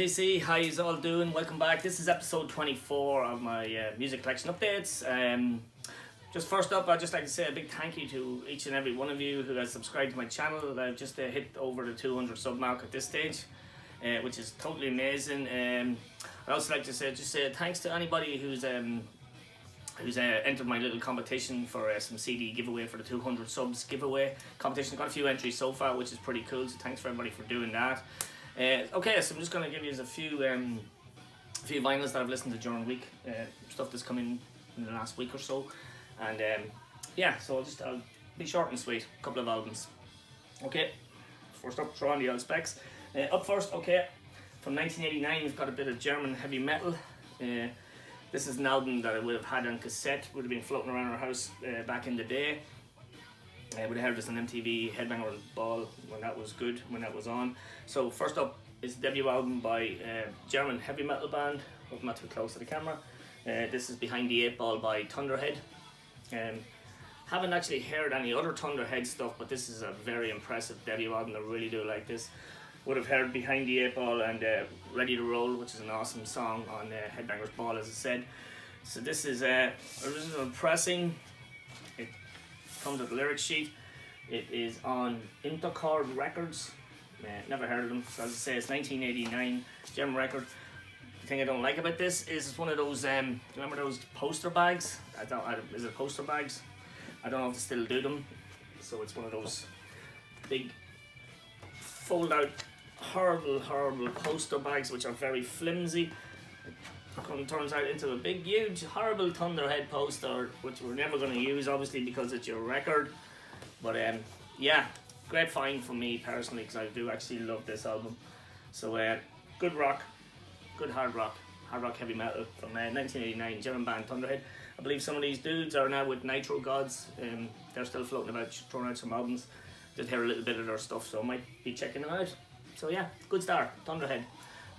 PC, how you all doing? Welcome back. This is episode 24 of my music collection updates. Just first up, I'd just like to say a big thank you to each and every one of you who has subscribed to my channel. I've just hit over the 200 sub mark at this stage, which is totally amazing. I'd also like to say thanks to anybody who's entered my little competition for some CD giveaway for the 200 subs giveaway competition. Got a few entries so far, which is pretty cool, so thanks for everybody for doing that. Okay, so I'm just going to give you a few vinyls that I've listened to during the week, stuff that's come in the last week or so, and yeah, so I'll be short and sweet, a couple of albums. Okay, first up, throw on the old specs. Up first, okay, from 1989 we've got a bit of German heavy metal. This is an album that I would have had on cassette, would have been floating around our house back in the day. I would have heard this on MTV, Headbanger Ball, when that was good, when that was on. So first up is the debut album by German heavy metal band. Hope I'm not too close to the camera. This is Behind the Eight Ball by Thunderhead. Haven't actually heard any other Thunderhead stuff, but this is a very impressive debut album. I really do like this. Would have heard Behind the Eight Ball and Ready to Roll, which is an awesome song on Headbangers Ball, as I said. So this is original pressing. It comes with the lyric sheet. It is on Intercord Records. Never heard of them. So as I say, it's 1989 German record. The thing I don't like about this is it's one of those. Remember those poster bags? Is it poster bags? I don't know if they still do them. So it's one of those big fold-out, horrible poster bags, which are very flimsy. It turns out into a big, huge, horrible Thunderhead poster, which we're never going to use, obviously, because it's your record. But yeah, great find for me personally, because I do actually love this album. So good rock, good hard rock heavy metal from 1989, German band Thunderhead. I believe some of these dudes are now with Nitro Gods. They're still floating about, throwing out some albums. Did hear a little bit of their stuff, so I might be checking them out. So yeah, good start, Thunderhead,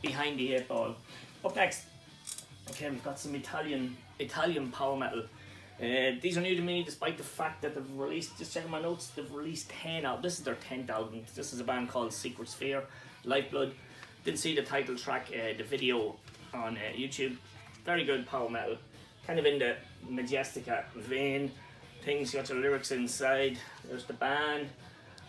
Behind the Eight Ball. Up next, okay, we've got some Italian power metal. These are new to me, despite the fact that they've released, just checking my notes, they've released 10 albums. This is their 10th album. This is a band called Secret Sphere, Lifeblood. Didn't see the title track, the video on YouTube. Very good power metal, kind of in the Majestica vein. Things, you got your lyrics inside. There's the band.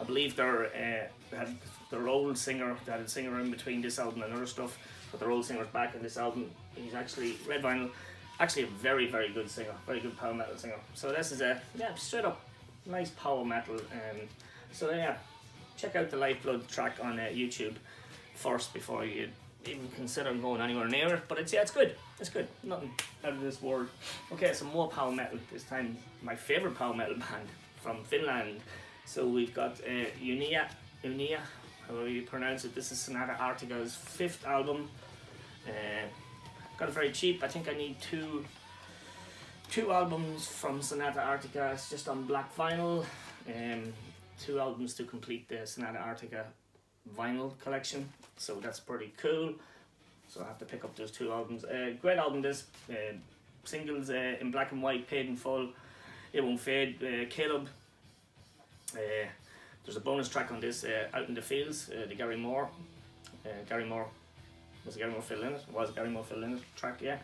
I believe they had their old singer, they had a singer in between this album and other stuff, but their old singer's back in this album. He's actually, Red Vinyl, actually a very, very good singer, very good power metal singer. So this is a, yeah, straight up nice power metal. So yeah, check out the Lifeblood track on YouTube first before you even consider going anywhere near it. But it's good, nothing out of this world. Okay, some more power metal, this time my favourite power metal band from Finland. So we've got Unia, however you pronounce it. This is Sonata Arctica's 5th album. Got it very cheap. I think I need two albums from Sonata Arctica. It's just on black vinyl. 2 albums to complete the Sonata Arctica vinyl collection. So that's pretty cool. So I have to pick up those 2 albums. Great album this. Singles in black and white, paid in full. It Won't Fade. Caleb. There's a bonus track on this, Out in the Fields, the Gary Moore. Was Gary Moore Phil in it? Was Gary Moore Phil in it track, yeah.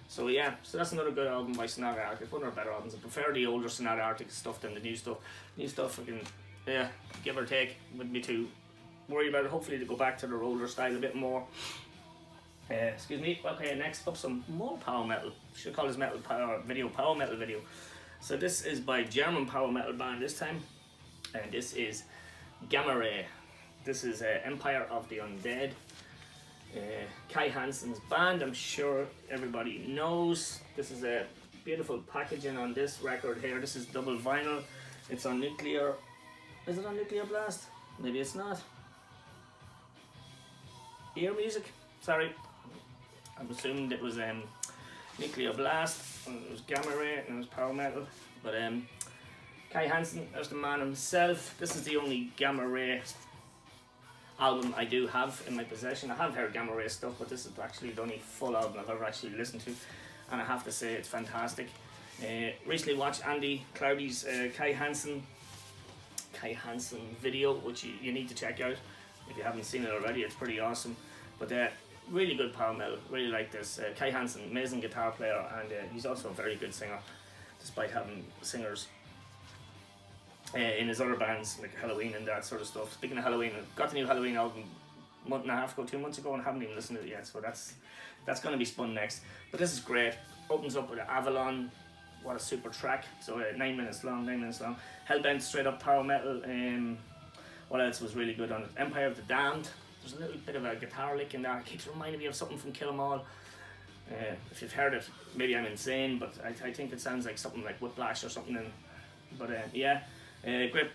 So yeah, so that's another good album by Sonata Arctica. It's one of their better albums. I prefer the older Sonata Arctica stuff than the new stuff. New stuff I can, yeah, give or take. Wouldn't be too worried about it. Hopefully they go back to their older style a bit more. Excuse me. Okay, next up some more power metal. Should call this power metal video. So this is by German power metal band this time. And this is Gamma Ray. This is Empire of the Undead. Kai Hansen's band, I'm sure everybody knows. This is a beautiful packaging on this record here. This is double vinyl. It's on Nuclear. Is it on Nuclear Blast? Maybe it's not. Ear Music? Sorry. I'm assuming it was Nuclear Blast. And it was Gamma Ray and it was power metal. But Kai Hansen, there's the man himself. This is the only Gamma Ray album I do have in my possession. I have heard Gamma Ray stuff, but this is actually the only full album I've ever actually listened to, and I have to say it's fantastic. Recently watched Andy Cloudy's Kai Hansen video, which you need to check out if you haven't seen it already. It's pretty awesome. But really good power metal. Really like this. Kai Hansen, amazing guitar player, and he's also a very good singer, despite having singers in his other bands like Halloween and that sort of stuff. Speaking of Halloween, I got the new Halloween album a month and a half ago, 2 months ago, and haven't even listened to it yet. So that's going to be spun next. But this is great. Opens up with Avalon. What a super track. So 9 minutes long. Hellbent, straight up power metal. What else was really good on it? Empire of the Damned. There's a little bit of a guitar lick in there. It keeps reminding me of something from Kill 'Em All. If you've heard it, maybe I'm insane, but I think it sounds like something like Whiplash or something. But yeah, great.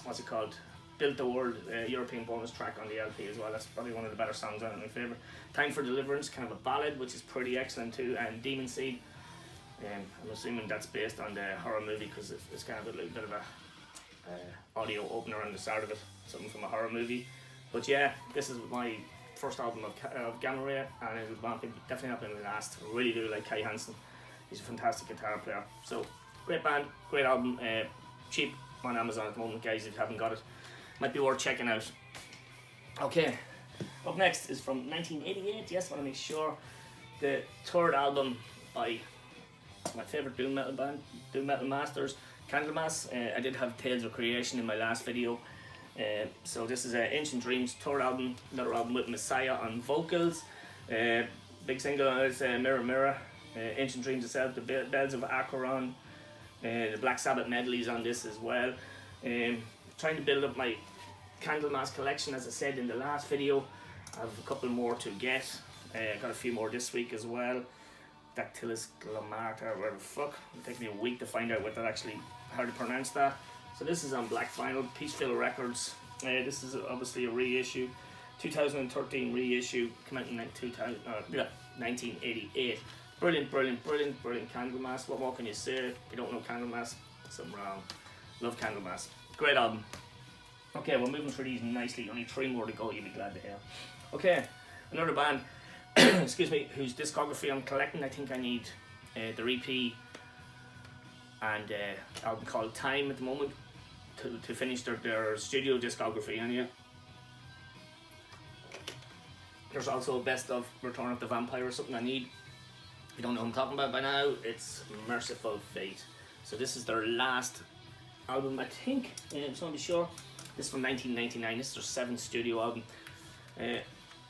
What's it called? Built the World, European bonus track on the LP as well. That's probably one of the better songs on it. My favorite. Time for Deliverance, kind of a ballad, which is pretty excellent too. And Demon Seed. I'm assuming that's based on the horror movie because it's kind of a little bit of a audio opener on the start of it, something from a horror movie. But yeah, this is my first album of Gamma Ray, and it will definitely not be my last. I really do like Kai Hansen. He's a fantastic guitar player. So great band, great album. Cheap on Amazon at the moment, guys. If you haven't got it, might be worth checking out. Okay, up next is from 1988. Yes, I want to make sure. The third album by my favourite doom metal band, Doom Metal Masters, Candlemass. I did have Tales of Creation in my last video. So this is Ancient Dreams, third album, another album with Messiah on vocals. Big single on it is Mirror Mirror. Ancient Dreams itself, the Bells of Acheron, the Black Sabbath medleys on this as well. Trying to build up my Candlemass collection, as I said in the last video. I have a couple more to get. Got a few more this week as well. Dactylis Glamarta, or whatever the fuck. It'll take me a week to find out how to pronounce that. So this is on black vinyl, Peaceville Records. This is obviously a reissue, 2013 reissue, came out in 1988. Brilliant Candlemass. What more can you say? If you don't know Candlemass, something wrong. Love Candlemass. Great album. Okay, we're moving through these nicely. Only 3 more to go, you'll be glad to hear. Okay, another band, excuse me, whose discography I'm collecting. I think I need their EP and album called Time at the moment to finish their studio discography. And yeah, there's also a best of Return of the Vampire or something I need. If you don't know what I'm talking about by now, it's Mercyful Fate. So this is their last album, I think. I'm just not sure. This is from 1999. This is their 7th studio album.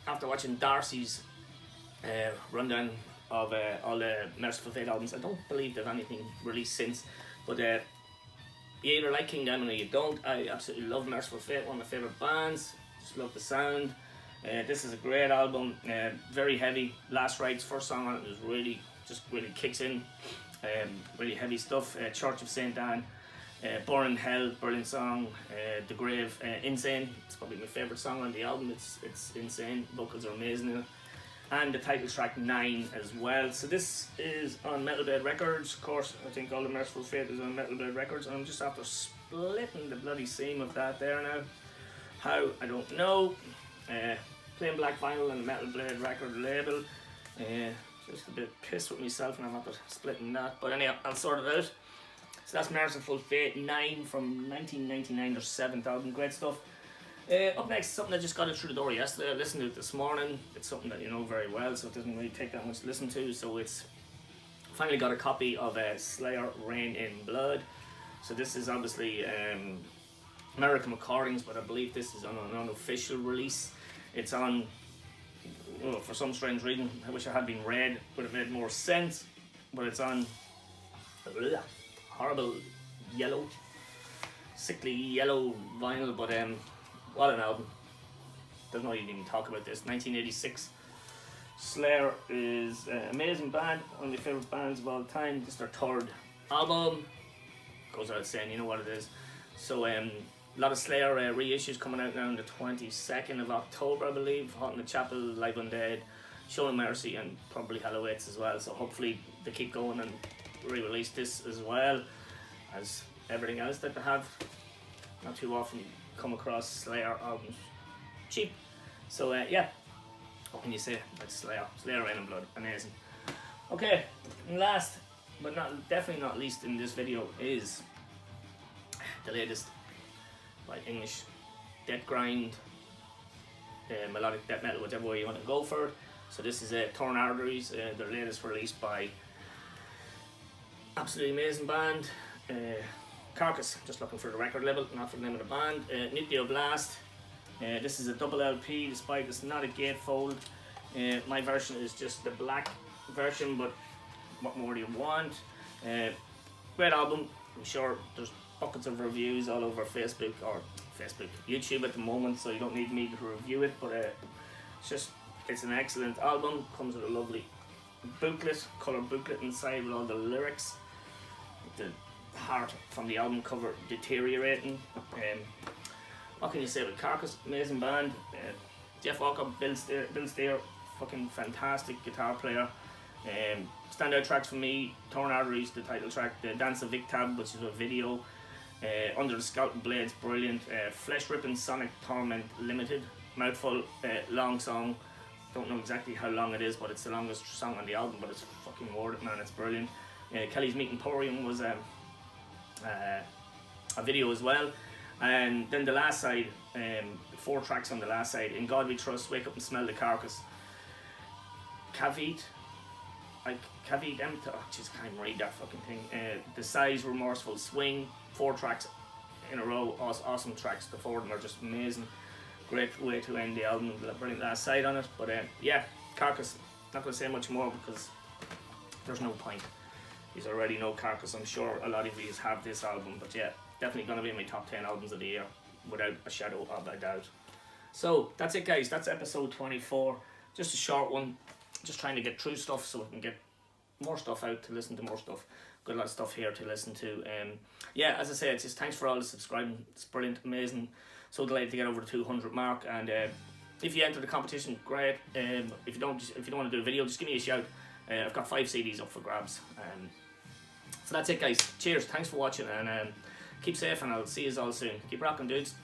After watching Darcy's rundown of all the Mercyful Fate albums, I don't believe they've anything released since. But you either like King Diamond or you don't. I absolutely love Mercyful Fate, one of my favourite bands. Just love the sound. This is a great album, very heavy. Last Rites, first song on it was really kicks in. Really heavy stuff. Church of St. Anne, Born in Hell, brilliant song. The Grave, insane. It's probably my favourite song on the album. It's insane. Vocals are amazing in it. And the title track 9 as well. So this is on Metal Blade Records. Of course, I think all the Mercyful Fate is on Metal Blade Records, and I'm just after splitting the bloody seam of that there now. How, I don't know. Plain black vinyl and Metal Blade record label. Just a bit pissed with myself and I'm after splitting that. But anyhow, I'll sort it out. So that's Mercyful Fate 9 from 1999, their 7th album. Great stuff. Up next, something I just got it through the door yesterday. I listened to it this morning. It's something that you know very well, so it doesn't really take that much to listen to. So it's finally got a copy of Slayer Rain in Blood. So this is obviously American recordings, but I believe this is on an unofficial release. It's on, for some strange reason, I wish I had been read, would have made more sense, but it's on horrible yellow, sickly yellow vinyl, but what an album. Doesn't know you didn't even talk about this. 1986. Slayer is an amazing band, one of my favourite bands of all time. This is their 3rd album. Goes without saying, you know what it is. So a lot of Slayer reissues coming out now on the 22nd of October, I believe. Hot in the Chapel, Live Undead, Show No Mercy, and probably Hallowaits as well. So hopefully they keep going and re-release this as well as everything else that they have. Not too often come across Slayer albums cheap. So yeah, what can you say about Slayer? Slayer Rain and Blood, amazing. Okay, and last but definitely not least in this video is the latest by English death grind melodic death metal, whichever way you want to go for it. So this is Torn Arteries, their latest release by absolutely amazing band, Carcass. Just looking for the record label, not for the name of the band. Nuclear Blast. This is a double LP, despite it's not a gatefold. My version is just the black version, but what more do you want? Great album. I'm sure there's buckets of reviews all over YouTube at the moment, so you don't need me to review it, but it's an excellent album. Comes with a lovely booklet, colour booklet inside with all the lyrics. The heart from the album cover deteriorating. What can you say with Carcass? Amazing band. Jeff Walker, Bill Steer, fucking fantastic guitar player. Standout tracks for me: Torn Arteries, the title track, the Dance of Victab, which is a video, Under the Scouting Blades, brilliant, Flesh Ripping Sonic Torment Limited, mouthful, long song, don't know exactly how long it is, but it's the longest song on the album, but it's fucking worth it, man, it's brilliant. Kelly's Meat Emporium was a video as well, and then the last side, 4 tracks on the last side: In God We Trust, Wake Up and Smell the Carcass, Kavit, oh just can't even read that fucking thing. The Size, Remorseful Swing, 4 tracks in a row, awesome tracks. The 4 of them are just amazing. Great way to end the album, brilliant last side on it. But yeah, Carcass, not going to say much more because there's no point. You already know Carcass. I'm sure a lot of you have this album, but yeah, definitely going to be in my top 10 albums of the year without a shadow of a doubt. So that's it, guys. That's episode 24. Just a short one. Just trying to get through stuff so we can get more stuff out, to listen to more stuff. Got a lot of stuff here to listen to. Yeah, as I said, it's just thanks for all the subscribing. It's brilliant, amazing. So delighted to get over the 200 mark. And if you enter the competition, great. If you don't want to do a video, just give me a shout. I've got 5 CDs up for grabs. So that's it, guys. Cheers. Thanks for watching, and keep safe, and I'll see you all soon. Keep rocking, dudes.